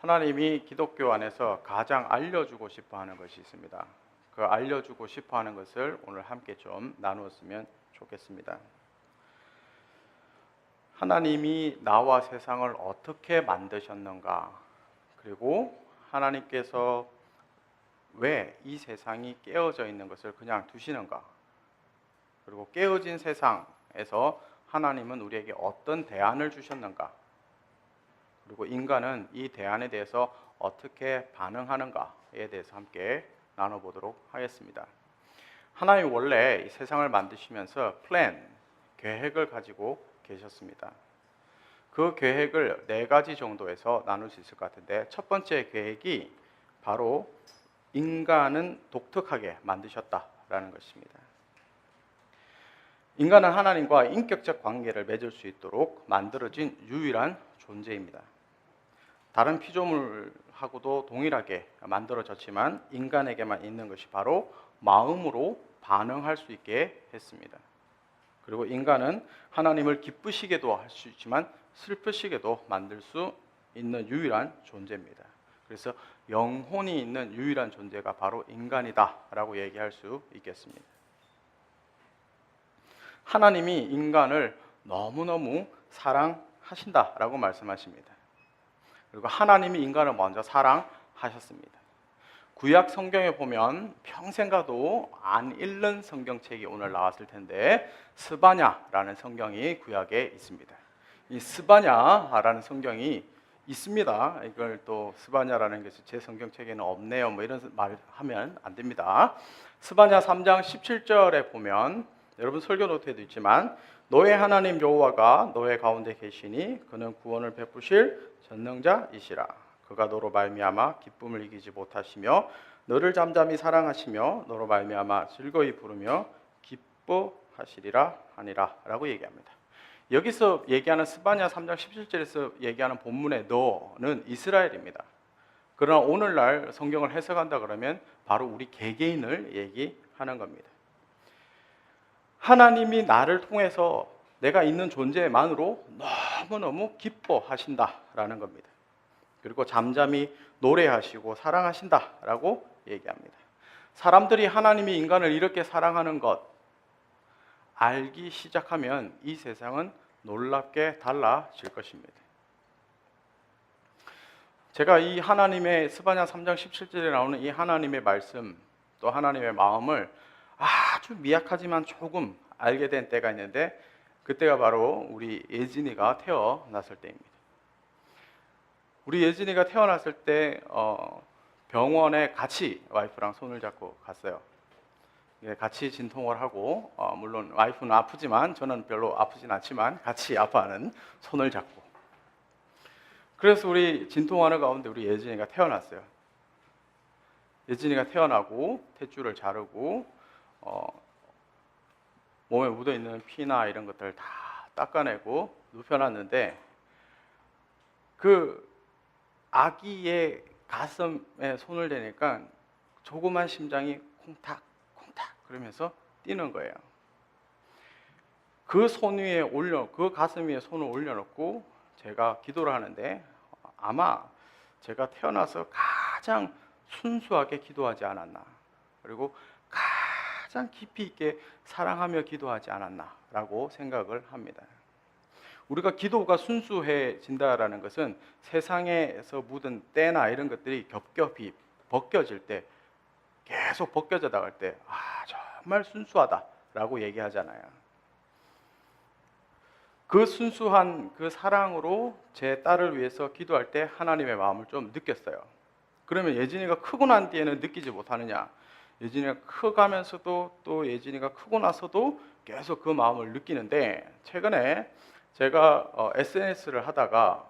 하나님이 기독교 안에서 가장 알려주고 싶어 하는 것이 있습니다. 그 알려주고 싶어 하는 것을 오늘 함께 좀 나누었으면 좋겠습니다. 하나님이 나와 세상을 어떻게 만드셨는가, 그리고 하나님께서 왜 이 세상이 깨어져 있는 것을 그냥 두시는가, 그리고 깨어진 세상에서 하나님은 우리에게 어떤 대안을 주셨는가, 그리고 인간은 이 대안에 대해서 어떻게 반응하는가에 대해서 함께 나눠보도록 하겠습니다. 하나님이 원래 이 세상을 만드시면서 계획을 가지고 계셨습니다. 그 계획을 4가지 정도에서 나눌 수 있을 것 같은데, 첫 번째 계획이 바로 인간은 독특하게 만드셨다라는 것입니다. 인간은 하나님과 인격적 관계를 맺을 수 있도록 만들어진 유일한 존재입니다. 다른 피조물하고도 동일하게 만들어졌지만 인간에게만 있는 것이 바로 마음으로 반응할 수 있게 했습니다. 그리고 인간은 하나님을 기쁘시게도 할 수 있지만 슬프시게도 만들 수 있는 유일한 존재입니다. 그래서 영혼이 있는 유일한 존재가 바로 인간이다 라고 얘기할 수 있겠습니다. 하나님이 인간을 너무너무 사랑하신다라고 말씀하십니다. 그리고 하나님이 인간을 먼저 사랑하셨습니다. 구약 성경에 보면 평생 가도 안 읽는 성경책이 오늘 나왔을 텐데, 스바냐라는 성경이 구약에 있습니다. 이 스바냐라는 성경이 있습니다. 이걸 또 스바냐라는 것이 제 성경책에는 없네요, 뭐 이런 말 하면 안 됩니다. 스바냐 3장 17절에 보면, 여러분 설교 노트에도 있지만, 너의 하나님 여호와가 너의 가운데 계시니 그는 구원을 베푸실 전능자이시라. 그가 너로 말미암아 기쁨을 이기지 못하시며 너를 잠잠히 사랑하시며 너로 말미암아 즐거이 부르며 기뻐하시리라 하니라 라고 얘기합니다. 여기서 얘기하는 스바냐 3장 17절에서 얘기하는 본문의 너는 이스라엘입니다. 그러나 오늘날 성경을 해석한다 그러면 바로 우리 개개인을 얘기하는 겁니다. 하나님이 나를 통해서 내가 있는 존재만으로 너무너무 기뻐하신다라는 겁니다. 그리고 잠잠히 노래하시고 사랑하신다라고 얘기합니다. 사람들이 하나님이 인간을 이렇게 사랑하는 것 알기 시작하면 이 세상은 놀랍게 달라질 것입니다. 제가 이 하나님의 스바냐 3장 17절에 나오는 이 하나님의 말씀, 또 하나님의 마음을 아주 미약하지만 조금 알게 된 때가 있는데, 그때가 바로 우리 예진이가 태어났을 때입니다. 우리 예진이가 태어났을 때 병원에 같이 와이프랑 손을 잡고 갔어요. 같이 진통을 하고, 물론 와이프는 아프지만 저는 별로 아프진 않지만 같이 아파하는 손을 잡고, 그래서 우리 진통하는 가운데 우리 예진이가 태어났어요. 예진이가 태어나고 탯줄을 자르고 몸에 묻어있는 피나 이런 것들 다 닦아내고 눕혀놨는데, 그 아기의 가슴에 손을 대니까 조그만 심장이 콩닥 콩닥 그러면서 뛰는 거예요. 그 가슴 위에 손을 올려놓고 제가 기도를 하는데, 아마 제가 태어나서 가장 순수하게 기도하지 않았나, 그리고 가장 깊이 있게 사랑하며 기도하지 않았나라고 생각을 합니다. 우리가 기도가 순수해진다라는 것은 세상에서 묻은 때나 이런 것들이 겹겹이 벗겨질 때, 계속 벗겨져 나갈 때 정말 순수하다라고 얘기하잖아요. 그 순수한 그 사랑으로 제 딸을 위해서 기도할 때 하나님의 마음을 좀 느꼈어요. 그러면 예진이가 크고 난 뒤에는 느끼지 못하느냐? 예진이가 커가면서도 또 예진이가 크고 나서도 계속 그 마음을 느끼는데, 최근에 제가 SNS를 하다가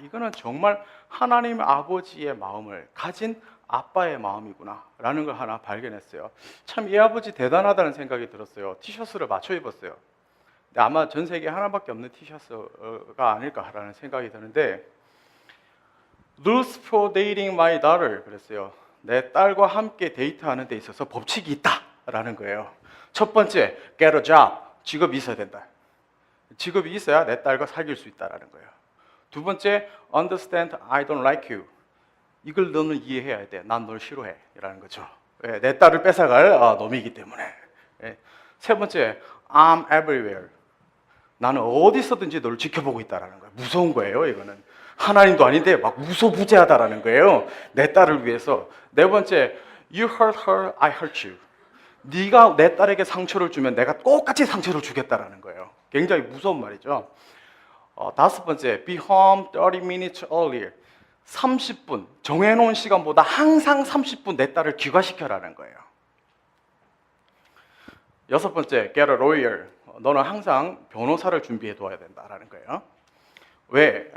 이거는 정말 하나님 아버지의 마음을 가진 아빠의 마음이구나 라는 걸 하나 발견했어요. 참 이 아버지 대단하다는 생각이 들었어요. 티셔츠를 맞춰 입었어요. 근데 아마 전 세계에 하나밖에 없는 티셔츠가 아닐까라는 생각이 드는데, Rules for dating my daughter 그랬어요. 내 딸과 함께 데이트하는 데 있어서 법칙이 있다라는 거예요. 첫 번째, get a job, 직업이 있어야 된다. 직업이 있어야 내 딸과 사귈 수 있다라는 거예요. 두 번째, understand I don't like you, 이걸 너는 이해해야 돼. 난 널 싫어해. 라는 거죠. 예, 내 딸을 뺏어갈 놈이기 때문에. 예. 세 번째, I'm everywhere. 나는 어디서든지 너를 지켜보고 있다라는 거예요. 무서운 거예요, 이거는. 하나님도 아닌데 막 무소부재하다라는 거예요. 내 딸을 위해서. 네 번째, You hurt her, I hurt you. 네가 내 딸에게 상처를 주면 내가 똑같이 상처를 주겠다라는 거예요. 굉장히 무서운 말이죠. 다섯 번째, Be home 30 minutes earlier. 30분, 정해놓은 시간보다 항상 30분 내 딸을 귀가시켜라는 거예요. 여섯 번째, Get a lawyer. 너는 항상 변호사를 준비해 둬야 된다라는 거예요. 왜?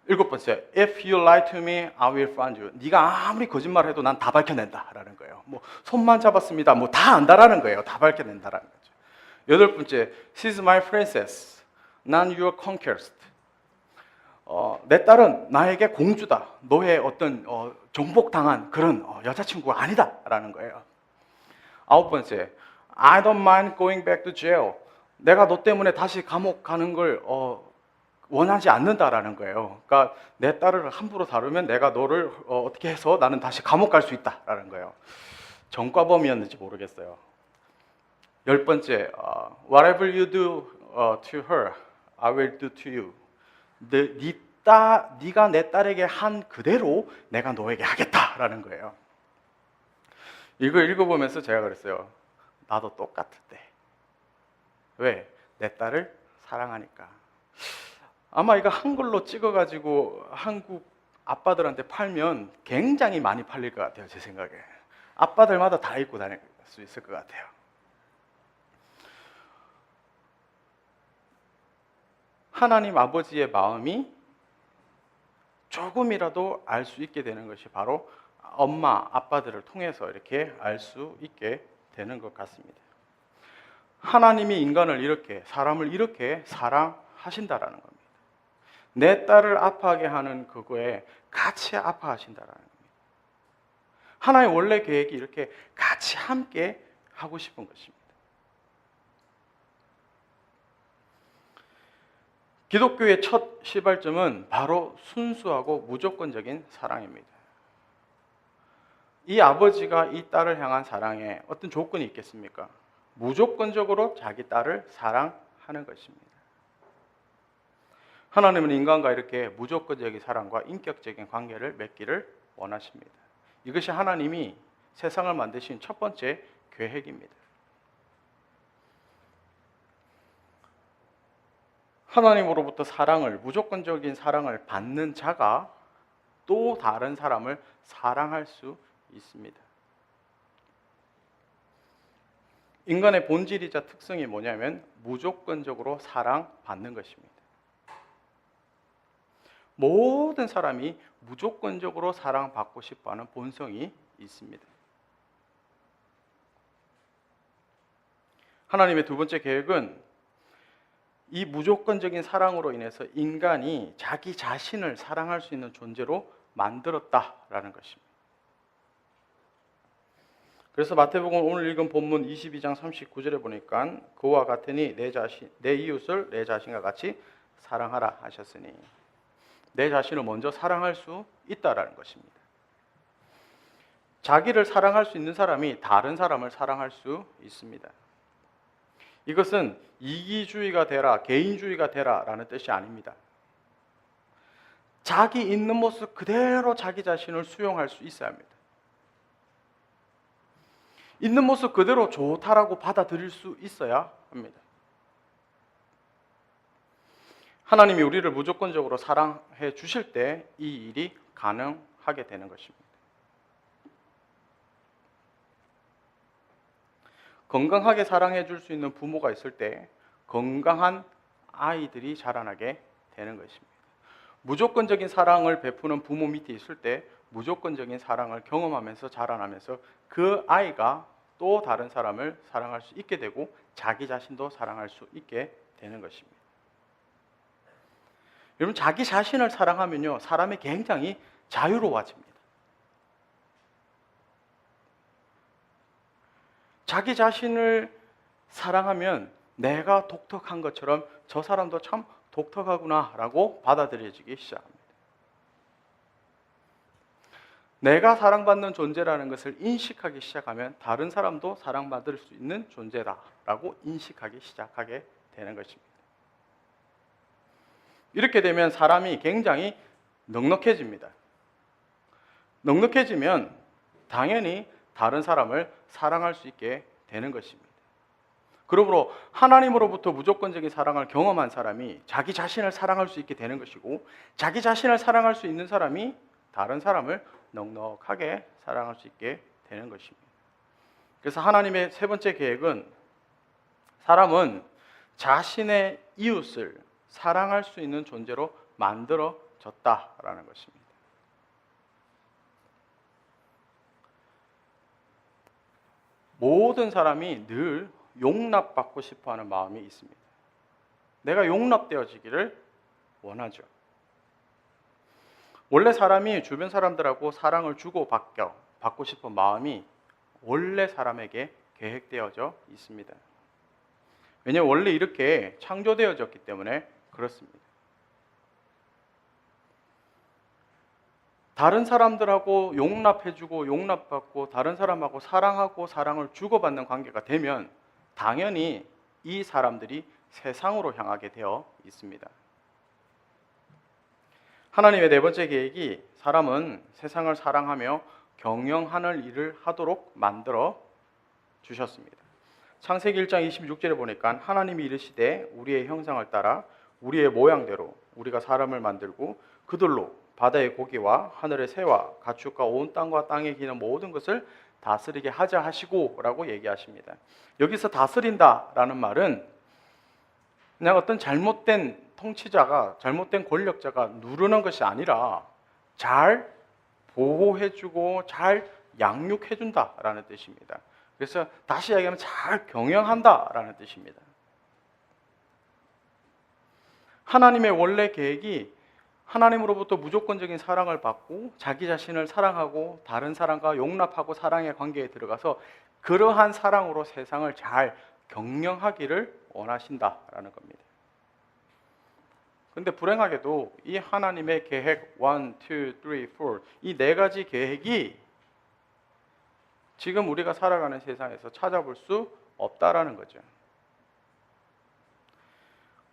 일곱 번째, If you lie to me, I will find you. 네가 아무리 거짓말해도 난 다 밝혀낸다라는 거예요. 뭐 손만 잡았습니다. 뭐 다 안다라는 거예요. 다 밝혀낸다라는 거죠. 여덟 번째, She's my princess. 난 your conquest. 내 딸은 나에게 공주다. 너의 어떤 정복당한 그런 여자친구가 아니다라는 거예요. 아홉 번째, I don't mind going back to jail. 내가 너 때문에 다시 감옥 가는 걸 원하지 않는다라는 거예요. 그러니까 내 딸을 함부로 다루면 내가 너를 어떻게 해서 나는 다시 감옥 갈 수 있다라는 거예요. 전과범이었는지 모르겠어요. 열 번째, Whatever you do to her, I will do to you. 네가 내 딸에게 한 그대로 내가 너에게 하겠다라는 거예요. 이거 읽어보면서 제가 그랬어요. 나도 똑같은데. 왜? 내 딸을 사랑하니까. 아마 이거 한글로 찍어가지고 한국 아빠들한테 팔면 굉장히 많이 팔릴 것 같아요. 제 생각에. 아빠들마다 다 입고 다닐 수 있을 것 같아요. 하나님 아버지의 마음이 조금이라도 알 수 있게 되는 것이 바로 엄마, 아빠들을 통해서 이렇게 알 수 있게 되는 것 같습니다. 하나님이 인간을 이렇게, 사람을 이렇게 사랑하신다라는 겁니다. 내 딸을 아파하게 하는 그거에 같이 아파하신다라는 겁니다. 하나의 원래 계획이 이렇게 같이 함께 하고 싶은 것입니다. 기독교의 첫 시발점은 바로 순수하고 무조건적인 사랑입니다. 이 아버지가 이 딸을 향한 사랑에 어떤 조건이 있겠습니까? 무조건적으로 자기 딸을 사랑하는 것입니다. 하나님은 인간과 이렇게 무조건적인 사랑과 인격적인 관계를 맺기를 원하십니다. 이것이 하나님이 세상을 만드신 첫 번째 계획입니다. 하나님으로부터 사랑을, 무조건적인 사랑을 받는 자가 또 다른 사람을 사랑할 수 있습니다. 인간의 본질이자 특성이 뭐냐면 무조건적으로 사랑받는 것입니다. 모든 사람이 무조건적으로 사랑받고 싶어하는 본성이 있습니다. 하나님의 두 번째 계획은 이 무조건적인 사랑으로 인해서 인간이 자기 자신을 사랑할 수 있는 존재로 만들었다라는 것입니다. 그래서 마태복음 오늘 읽은 본문 22장 39절에 보니까 그와 같으니 내 이웃을 내 자신과 같이 사랑하라 하셨으니 내 자신을 먼저 사랑할 수 있다라는 것입니다. 자기를 사랑할 수 있는 사람이 다른 사람을 사랑할 수 있습니다. 이것은 이기주의가 되라, 개인주의가 되라 라는 뜻이 아닙니다. 자기 있는 모습 그대로 자기 자신을 수용할 수 있어야 합니다. 있는 모습 그대로 좋다라고 받아들일 수 있어야 합니다. 하나님이 우리를 무조건적으로 사랑해 주실 때 이 일이 가능하게 되는 것입니다. 건강하게 사랑해 줄 수 있는 부모가 있을 때 건강한 아이들이 자라나게 되는 것입니다. 무조건적인 사랑을 베푸는 부모 밑에 있을 때 무조건적인 사랑을 경험하면서 자라나면서 그 아이가 또 다른 사람을 사랑할 수 있게 되고 자기 자신도 사랑할 수 있게 되는 것입니다. 여러분, 자기 자신을 사랑하면요, 사람이 굉장히 자유로워집니다. 자기 자신을 사랑하면 내가 독특한 것처럼 저 사람도 참 독특하구나 라고 받아들여지기 시작합니다. 내가 사랑받는 존재라는 것을 인식하기 시작하면 다른 사람도 사랑받을 수 있는 존재다라고 인식하기 시작하게 되는 것입니다. 이렇게 되면 사람이 굉장히 넉넉해집니다. 넉넉해지면 당연히 다른 사람을 사랑할 수 있게 되는 것입니다. 그러므로 하나님으로부터 무조건적인 사랑을 경험한 사람이 자기 자신을 사랑할 수 있게 되는 것이고, 자기 자신을 사랑할 수 있는 사람이 다른 사람을 넉넉하게 사랑할 수 있게 되는 것입니다. 그래서 하나님의 세 번째 계획은 사람은 자신의 이웃을 사랑할 수 있는 존재로 만들어졌다라는 것입니다. 모든 사람이 늘 용납받고 싶어하는 마음이 있습니다. 내가 용납되어지기를 원하죠. 원래 사람이 주변 사람들하고 사랑을 주고받고 싶은 마음이 원래 사람에게 계획되어져 있습니다. 왜냐하면 원래 이렇게 창조되어졌기 때문에 그렇습니다. 다른 사람들하고 용납해주고 용납받고 다른 사람하고 사랑하고 사랑을 주고받는 관계가 되면 당연히 이 사람들이 세상으로 향하게 되어 있습니다. 하나님의 네 번째 계획이 사람은 세상을 사랑하며 경영하는 일을 하도록 만들어 주셨습니다. 창세기 1장 26절에 보니까 하나님이 이르시되 우리의 형상을 따라 우리의 모양대로 우리가 사람을 만들고 그들로 바다의 고기와 하늘의 새와 가축과 온 땅과 땅에 기는 모든 것을 다스리게 하자 하시고 라고 얘기하십니다. 여기서 다스린다라는 말은 그냥 어떤 잘못된 통치자가, 잘못된 권력자가 누르는 것이 아니라 잘 보호해주고 잘 양육해준다라는 뜻입니다. 그래서 다시 이야기하면 잘 경영한다라는 뜻입니다. 하나님의 원래 계획이 하나님으로부터 무조건적인 사랑을 받고 자기 자신을 사랑하고 다른 사람과 용납하고 사랑의 관계에 들어가서 그러한 사랑으로 세상을 잘 경영하기를 원하신다라는 겁니다. 근데 불행하게도 이 하나님의 계획 1, 2, 3, 4 이 네 가지 계획이 지금 우리가 살아가는 세상에서 찾아볼 수 없다라는 거죠.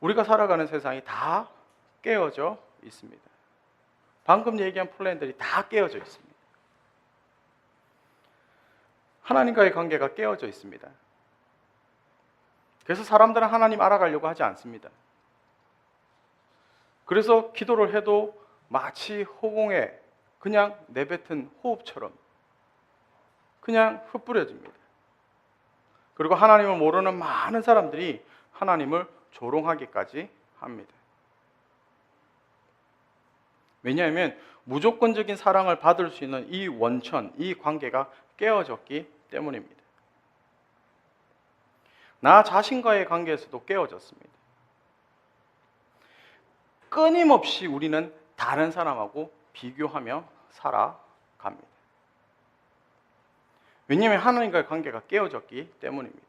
우리가 살아가는 세상이 다 깨어져 있습니다. 방금 얘기한 플랜들이 다 깨어져 있습니다. 하나님과의 관계가 깨어져 있습니다. 그래서 사람들은 하나님 알아가려고 하지 않습니다. 그래서 기도를 해도 마치 허공에 그냥 내뱉은 호흡처럼 그냥 흩뿌려집니다. 그리고 하나님을 모르는 많은 사람들이 하나님을 조롱하기까지 합니다. 왜냐하면 무조건적인 사랑을 받을 수 있는 이 원천, 이 관계가 깨어졌기 때문입니다. 나 자신과의 관계에서도 깨어졌습니다. 끊임없이 우리는 다른 사람하고 비교하며 살아갑니다. 왜냐하면 하나님과의 관계가 깨어졌기 때문입니다.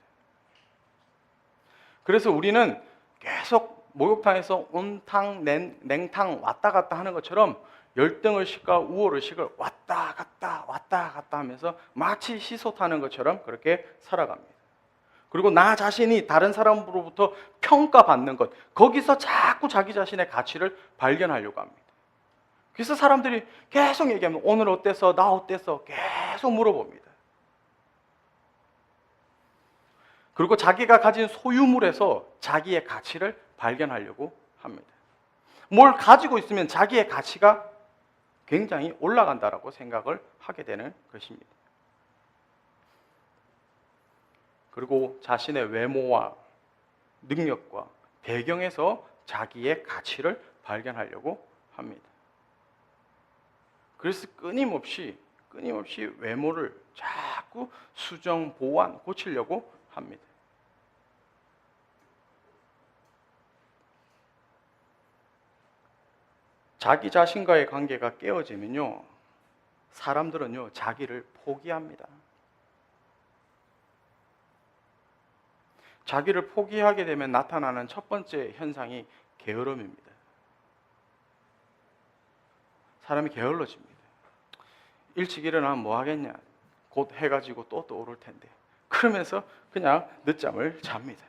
그래서 우리는 계속 목욕탕에서 온탕, 냉탕 왔다 갔다 하는 것처럼 열등을 식과 우월을 식을 왔다 갔다 하면서 마치 시소 타는 것처럼 그렇게 살아갑니다. 그리고 나 자신이 다른 사람으로부터 평가받는 것, 거기서 자꾸 자기 자신의 가치를 발견하려고 합니다. 그래서 사람들이 계속 얘기하면 오늘 어땠어? 나 어땠어? 계속 물어봅니다. 그리고 자기가 가진 소유물에서 자기의 가치를 발견하려고 합니다. 뭘 가지고 있으면 자기의 가치가 굉장히 올라간다라고 생각을 하게 되는 것입니다. 그리고 자신의 외모와 능력과 배경에서 자기의 가치를 발견하려고 합니다. 그래서 끊임없이 외모를 자꾸 수정, 보완, 고치려고 합니다. 자기 자신과의 관계가 깨어지면요, 사람들은요, 자기를 포기합니다. 자기를 포기하게 되면 나타나는 첫 번째 현상이 게으름입니다. 사람이 게을러집니다. 일찍 일어나면 뭐 하겠냐? 곧 해가 지고 또 오를 텐데. 그러면서 그냥 늦잠을 잡니다.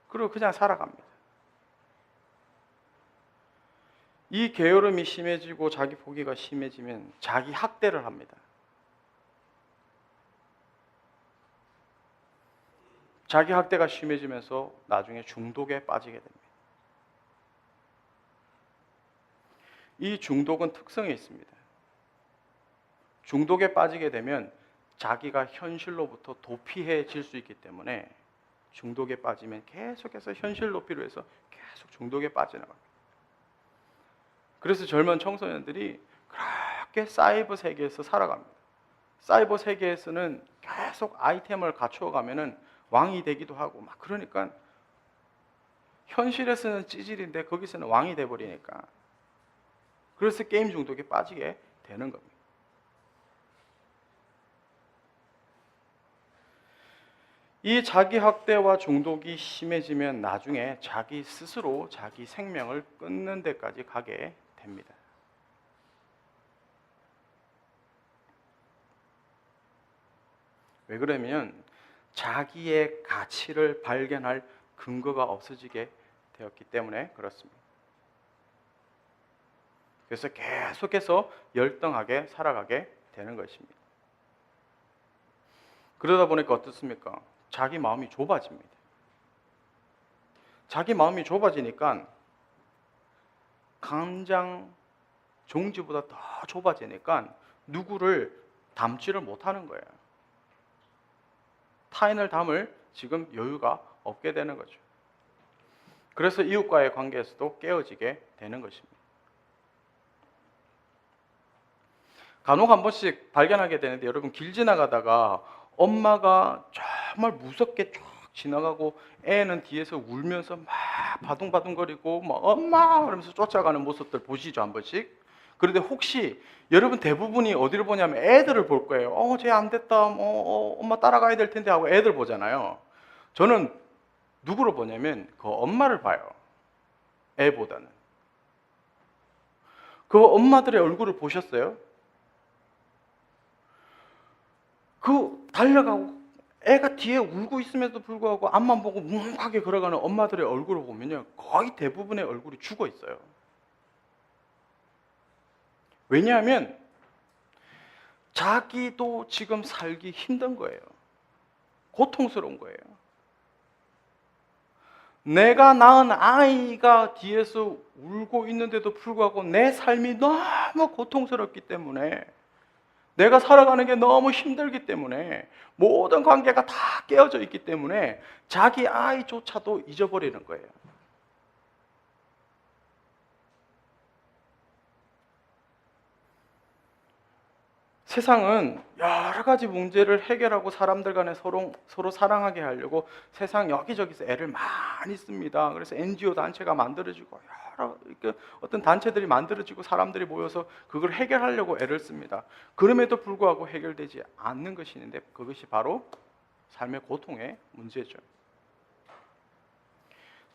그리고 그냥 살아갑니다. 이 게으름이 심해지고 자기 포기가 심해지면 자기 학대를 합니다. 자기 학대가 심해지면서 나중에 중독에 빠지게 됩니다. 이 중독은 특성이 있습니다. 중독에 빠지게 되면 자기가 현실로부터 도피해질 수 있기 때문에 중독에 빠지면 계속해서 현실 도피로 해서 계속 중독에 빠져나갑니다. 그래서 젊은 청소년들이 그렇게 사이버 세계에서 살아갑니다. 사이버 세계에서는 계속 아이템을 갖추어가면은 왕이 되기도 하고 막 그러니까 현실에서는 찌질인데 거기서는 왕이 돼버리니까 그래서 게임 중독에 빠지게 되는 겁니다. 이 자기 학대와 중독이 심해지면 나중에 자기 스스로 자기 생명을 끊는 데까지 가게 됩니다. 왜 그러면 자기의 가치를 발견할 근거가 없어지게 되었기 때문에 그렇습니다. 그래서 계속해서 열등하게 살아가게 되는 것입니다. 그러다 보니까 어떻습니까? 자기 마음이 좁아집니다. 자기 마음이 좁아지니까 강장 종지보다 더 좁아지니까 누구를 담지를 못하는 거예요. 타인을 담을 지금 여유가 없게 되는 거죠. 그래서 이웃과의 관계에서도 깨어지게 되는 것입니다. 간혹 한 번씩 발견하게 되는데 여러분 길 지나가다가 엄마가 정말 무섭게 쭉 지나가고 애는 뒤에서 울면서 막 바둥바둥거리고 막 엄마 그러면서 쫓아가는 모습들 보시죠 한 번씩. 그런데 혹시 여러분 대부분이 어디를 보냐면 애들을 볼 거예요. 쟤 안 됐다. 엄마 따라가야 될 텐데 하고 애들 보잖아요. 저는 누구를 보냐면 그 엄마를 봐요. 애보다는. 그 엄마들의 얼굴을 보셨어요? 그 달려가고 애가 뒤에 울고 있음에도 불구하고 앞만 보고 묵묵하게 걸어가는 엄마들의 얼굴을 보면요 거의 대부분의 얼굴이 죽어 있어요. 왜냐하면 자기도 지금 살기 힘든 거예요. 고통스러운 거예요. 내가 낳은 아이가 뒤에서 울고 있는데도 불구하고 내 삶이 너무 고통스럽기 때문에 내가 살아가는 게 너무 힘들기 때문에 모든 관계가 다 깨어져 있기 때문에 자기 아이조차도 잊어버리는 거예요. 세상은 여러 가지 문제를 해결하고 사람들 간에 서로 사랑하게 하려고 세상 여기저기서 애를 많이 씁니다. 그래서 NGO 단체가 만들어지고 여러 어떤 단체들이 만들어지고 사람들이 모여서 그걸 해결하려고 애를 씁니다. 그럼에도 불구하고 해결되지 않는 것이 있는데 그것이 바로 삶의 고통의 문제죠.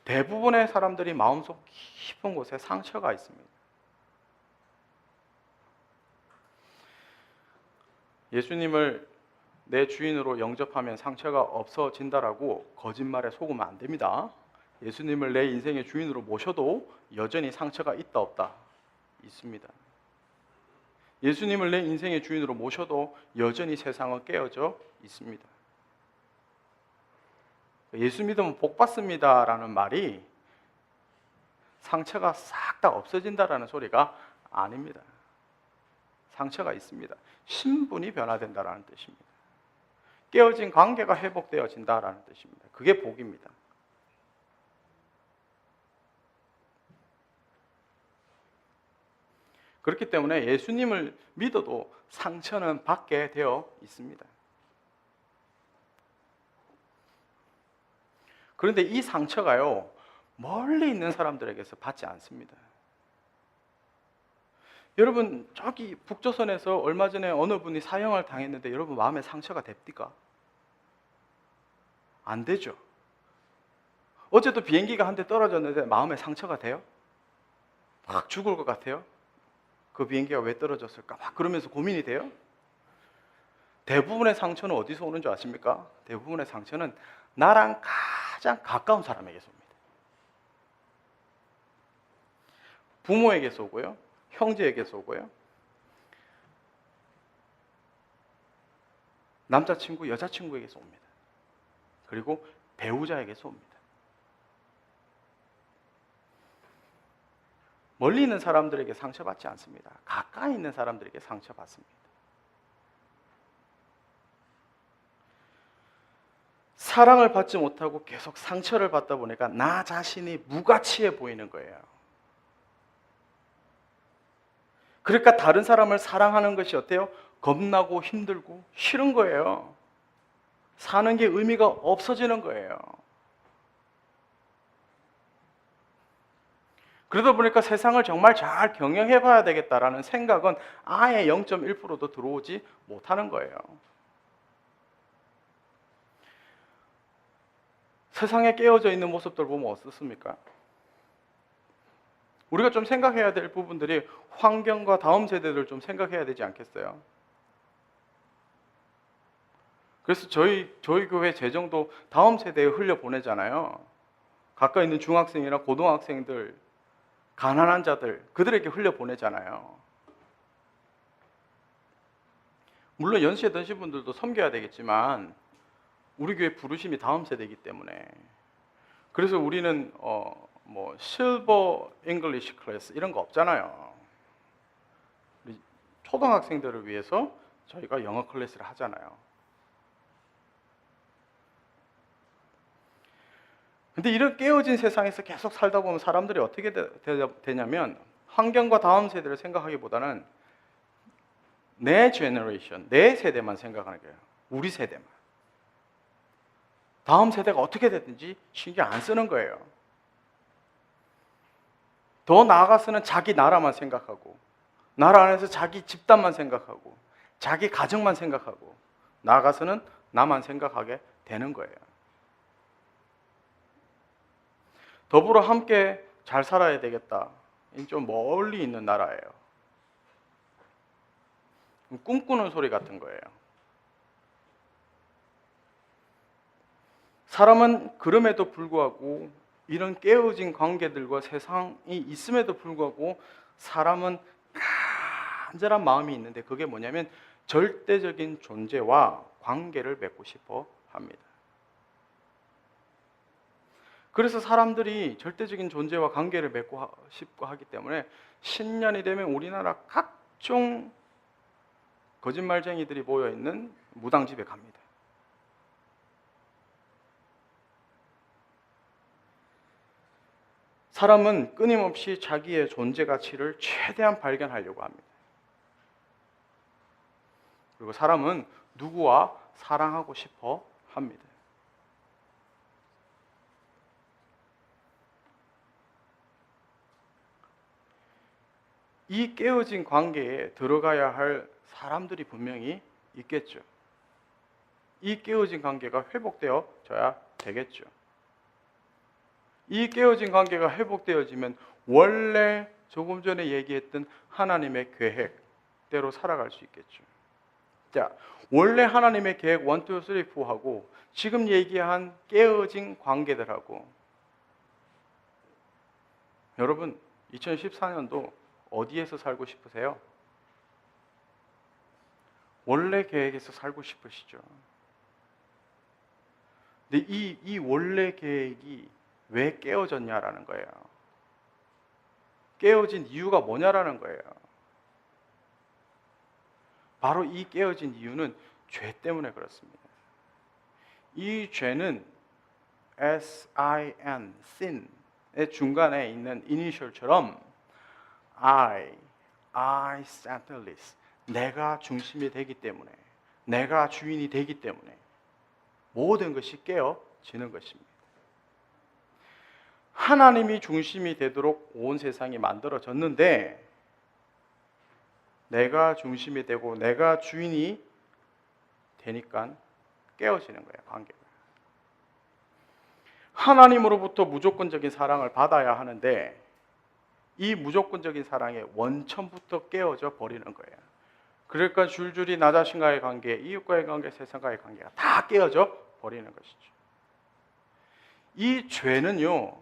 대부분의 사람들이 마음속 깊은 곳에 상처가 있습니다. 예수님을 내 주인으로 영접하면 상처가 없어진다라고 거짓말에 속으면 안 됩니다. 예수님을 내 인생의 주인으로 모셔도 여전히 상처가 있다 없다 있습니다. 예수님을 내 인생의 주인으로 모셔도 여전히 세상은 깨어져 있습니다. 예수 믿으면 복 받습니다라는 말이 상처가 싹 다 없어진다라는 소리가 아닙니다. 상처가 있습니다. 신분이 변화된다라는 뜻입니다. 깨어진 관계가 회복되어진다라는 뜻입니다. 그게 복입니다. 그렇기 때문에 예수님을 믿어도 상처는 받게 되어 있습니다. 그런데 이 상처가요, 멀리 있는 사람들에게서 받지 않습니다. 여러분, 저기 북조선에서 얼마 전에 어느 분이 사형을 당했는데 여러분 마음에 상처가 됩니까? 안 되죠. 어제도 비행기가 한 대 떨어졌는데 마음에 상처가 돼요? 막 죽을 것 같아요? 그 비행기가 왜 떨어졌을까? 막 그러면서 고민이 돼요. 대부분의 상처는 어디서 오는 줄 아십니까? 대부분의 상처는 나랑 가장 가까운 사람에게서 옵니다. 부모에게서 오고요, 형제에게서 오고요, 남자친구, 여자친구에게서 옵니다. 그리고 배우자에게서 옵니다. 멀리 있는 사람들에게 상처받지 않습니다. 가까이 있는 사람들에게 상처받습니다. 사랑을 받지 못하고 계속 상처를 받다 보니까 나 자신이 무가치해 보이는 거예요. 그러니까 다른 사람을 사랑하는 것이 어때요? 겁나고 힘들고 싫은 거예요. 사는 게 의미가 없어지는 거예요. 그러다 보니까 세상을 정말 잘 경영해 봐야 되겠다라는 생각은 아예 0.1%도 들어오지 못하는 거예요. 세상에 깨어져 있는 모습들 보면 어떻습니까? 우리가 좀 생각해야 될 부분들이 환경과 다음 세대들 좀 생각해야 되지 않겠어요? 그래서 저희 교회 재정도 다음 세대에 흘려보내잖아요. 가까이 있는 중학생이나 고등학생들, 가난한 자들, 그들에게 흘려보내잖아요. 물론 연시에 드신 분들도 섬겨야 되겠지만 우리 교회 부르심이 다음 세대이기 때문에, 그래서 우리는 실버 잉글리시 클래스 이런 거 없잖아요. 우리 초등학생들을 위해서 저희가 영어 클래스를 하잖아요. 근데 이런 깨어진 세상에서 계속 살다 보면 사람들이 어떻게 되냐면 환경과 다음 세대를 생각하기보다는 내 제너레이션, 내 세대만 생각하는 거예요. 우리 세대만. 다음 세대가 어떻게 됐든지 신경 안 쓰는 거예요. 더 나아가서는 자기 나라만 생각하고, 나라 안에서 자기 집단만 생각하고, 자기 가정만 생각하고, 나아가서는 나만 생각하게 되는 거예요. 더불어 함께 잘 살아야 되겠다. 좀 멀리 있는 나라예요. 꿈꾸는 소리 같은 거예요. 사람은 그럼에도 불구하고 이런 깨어진 관계들과 세상이 있음에도 불구하고 사람은 간절한 마음이 있는데, 그게 뭐냐면 절대적인 존재와 관계를 맺고 싶어 합니다. 그래서 사람들이 절대적인 존재와 관계를 맺고 싶고 하기 때문에 신년이 되면 우리나라 각종 거짓말쟁이들이 모여있는 무당집에 갑니다. 사람은 끊임없이 자기의 존재 가치를 최대한 발견하려고 합니다. 그리고 사람은 누구와 사랑하고 싶어 합니다. 이 깨어진 관계에 들어가야 할 사람들이 분명히 있겠죠. 이 깨어진 관계가 회복되어져야 되겠죠. 이 깨어진 관계가 회복되어지면 원래 조금 전에 얘기했던 하나님의 계획대로 살아갈 수 있겠죠. 자, 원래 하나님의 계획 1, 2, 3, 4하고 지금 얘기한 깨어진 관계들하고, 여러분 2014년도 어디에서 살고 싶으세요? 원래 계획에서 살고 싶으시죠? 근데 이 원래 계획이 왜 깨어졌냐라는 거예요. 깨어진 이유가 뭐냐라는 거예요. 바로 이 깨어진 이유는 죄 때문에 그렇습니다. 이 죄는 S-I-N, sin의 중간에 있는 이니셜처럼 I centerless, 내가 중심이 되기 때문에, 내가 주인이 되기 때문에 모든 것이 깨어지는 것입니다. 하나님이 중심이 되도록 온 세상이 만들어졌는데 내가 중심이 되고 내가 주인이 되니까 깨어지는 거예요, 관계가. 하나님으로부터 무조건적인 사랑을 받아야 하는데 이 무조건적인 사랑의 원천부터 깨어져 버리는 거예요. 그러니까 줄줄이 나 자신과의 관계, 이웃과의 관계, 세상과의 관계가 다 깨어져 버리는 것이죠. 이 죄는요,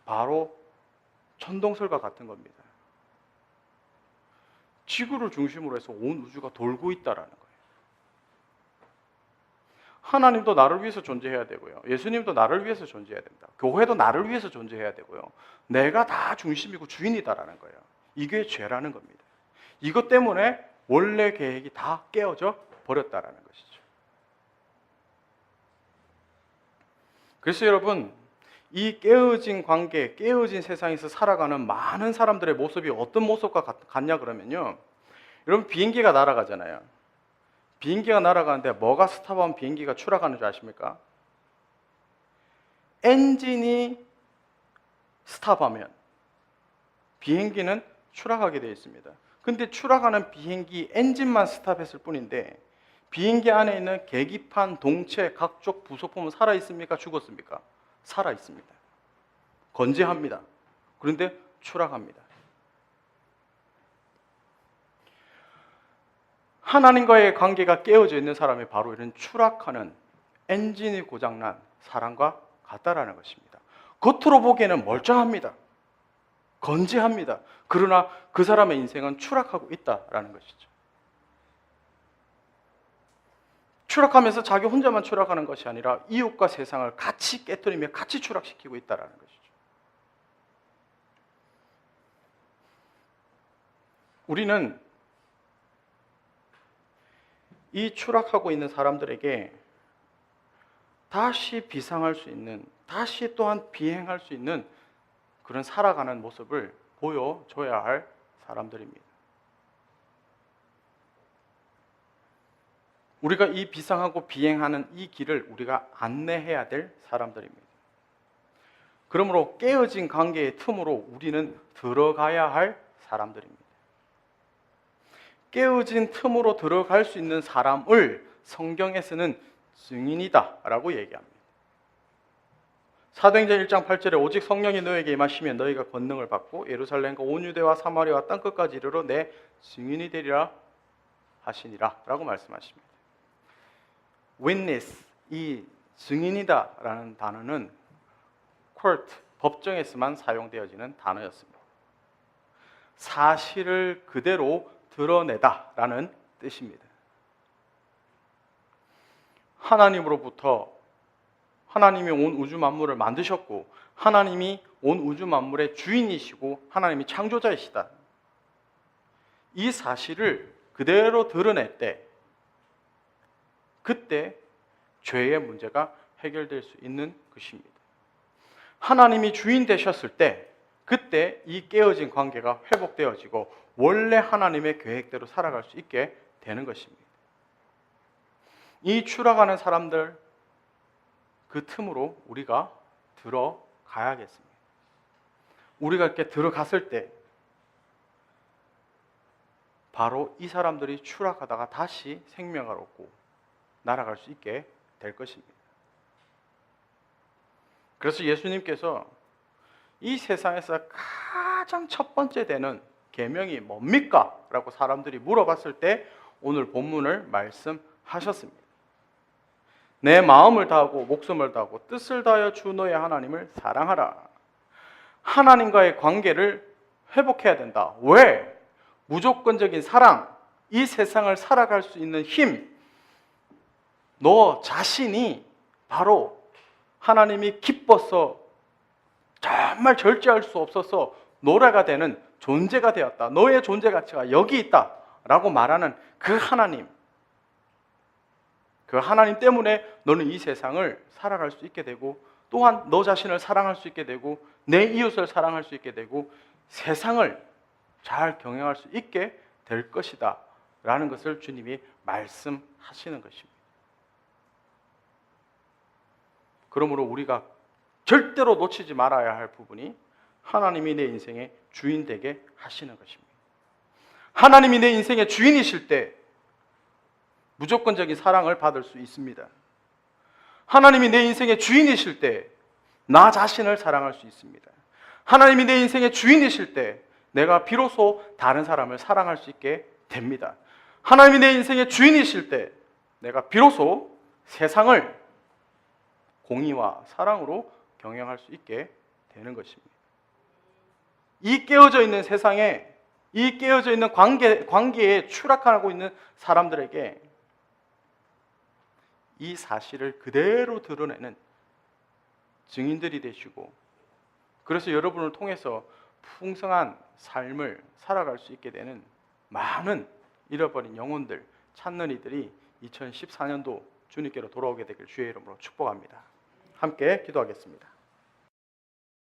바로 천동설과 같은 겁니다. 지구를 중심으로 해서 온 우주가 돌고 있다라는 거예요. 하나님도 나를 위해서 존재해야 되고요. 예수님도 나를 위해서 존재해야 됩니다. 교회도 나를 위해서 존재해야 되고요. 내가 다 중심이고 주인이다라는 거예요. 이게 죄라는 겁니다. 이것 때문에 원래 계획이 다 깨어져 버렸다라는 것이죠. 그래서 여러분, 이 깨어진 관계, 깨어진 세상에서 살아가는 많은 사람들의 모습이 어떤 모습과 같냐 그러면요, 여러분 비행기가 날아가잖아요. 비행기가 날아가는데 뭐가 스탑하면 비행기가 추락하는 줄 아십니까? 엔진이 스탑하면 비행기는 추락하게 되어 있습니다. 근데 추락하는 비행기 엔진만 스탑했을 뿐인데 비행기 안에 있는 계기판, 동체, 각종 부속품은 살아있습니까? 죽었습니까? 살아있습니다. 건재합니다. 그런데 추락합니다. 하나님과의 관계가 깨어져 있는 사람이 바로 이런 추락하는 엔진이 고장난 사람과 같다라는 것입니다. 겉으로 보기에는 멀쩡합니다. 건재합니다. 그러나 그 사람의 인생은 추락하고 있다라는 것이죠. 추락하면서 자기 혼자만 추락하는 것이 아니라 이웃과 세상을 같이 깨뜨리며 같이 추락시키고 있다라는 것이죠. 우리는 이 추락하고 있는 사람들에게 다시 비상할 수 있는, 다시 또한 비행할 수 있는 그런 살아가는 모습을 보여줘야 할 사람들입니다. 우리가 이 비상하고 비행하는 이 길을 우리가 안내해야 될 사람들입니다. 그러므로 깨어진 관계의 틈으로 우리는 들어가야 할 사람들입니다. 깨어진 틈으로 들어갈 수 있는 사람을 성경에서는 증인이다 라고 얘기합니다. 사도행전 1장 8절에 오직 성령이 너에게 임하시면 너희가 권능을 받고 예루살렘과 온 유대와 사마리아와 땅끝까지 이르러 내 증인이 되리라 하시니라 라고 말씀하십니다. witness, 이 증인이다 라는 단어는 court, 법정에서만 사용되어지는 단어였습니다. 사실을 그대로 드러내다 라는 뜻입니다. 하나님으로부터 하나님이 온 우주 만물을 만드셨고 하나님이 온 우주 만물의 주인이시고 하나님이 창조자이시다. 이 사실을 그대로 드러낼 때 그때 죄의 문제가 해결될 수 있는 것입니다. 하나님이 주인 되셨을 때 그때 이 깨어진 관계가 회복되어지고 원래 하나님의 계획대로 살아갈 수 있게 되는 것입니다. 이 추락하는 사람들 그 틈으로 우리가 들어가야겠습니다. 우리가 이렇게 들어갔을 때 바로 이 사람들이 추락하다가 다시 생명을 얻고 날아갈 수 있게 될 것입니다. 그래서 예수님께서 이 세상에서 가장 첫 번째 되는 계명이 뭡니까? 라고 사람들이 물어봤을 때 오늘 본문을 말씀하셨습니다. 내 마음을 다하고 목숨을 다하고 뜻을 다하여 주 너의 하나님을 사랑하라. 하나님과의 관계를 회복해야 된다. 왜? 무조건적인 사랑, 이 세상을 살아갈 수 있는 힘, 너 자신이 바로 하나님이 기뻐서 정말 절제할 수 없어서 노래가 되는 존재가 되었다. 너의 존재 가치가 여기 있다 라고 말하는 그 하나님, 그 하나님 때문에 너는 이 세상을 살아갈 수 있게 되고 또한 너 자신을 사랑할 수 있게 되고 내 이웃을 사랑할 수 있게 되고 세상을 잘 경영할 수 있게 될 것이다 라는 것을 주님이 말씀하시는 것입니다. 그러므로 우리가 절대로 놓치지 말아야 할 부분이 하나님이 내 인생의 주인 되게 하시는 것입니다. 하나님이 내 인생의 주인이실 때 무조건적인 사랑을 받을 수 있습니다. 하나님이 내 인생의 주인이실 때 나 자신을 사랑할 수 있습니다. 하나님이 내 인생의 주인이실 때 내가 비로소 다른 사람을 사랑할 수 있게 됩니다. 하나님이 내 인생의 주인이실 때 내가 비로소 세상을 공의와 사랑으로 경영할 수 있게 되는 것입니다. 이 깨어져 있는 세상에, 이 깨어져 있는 관계에 추락하고 있는 사람들에게 이 사실을 그대로 드러내는 증인들이 되시고, 그래서 여러분을 통해서 풍성한 삶을 살아갈 수 있게 되는 많은 잃어버린 영혼들 찾는 이들이 2014년도 주님께로 돌아오게 되길 주의 이름으로 축복합니다. 함께 기도하겠습니다.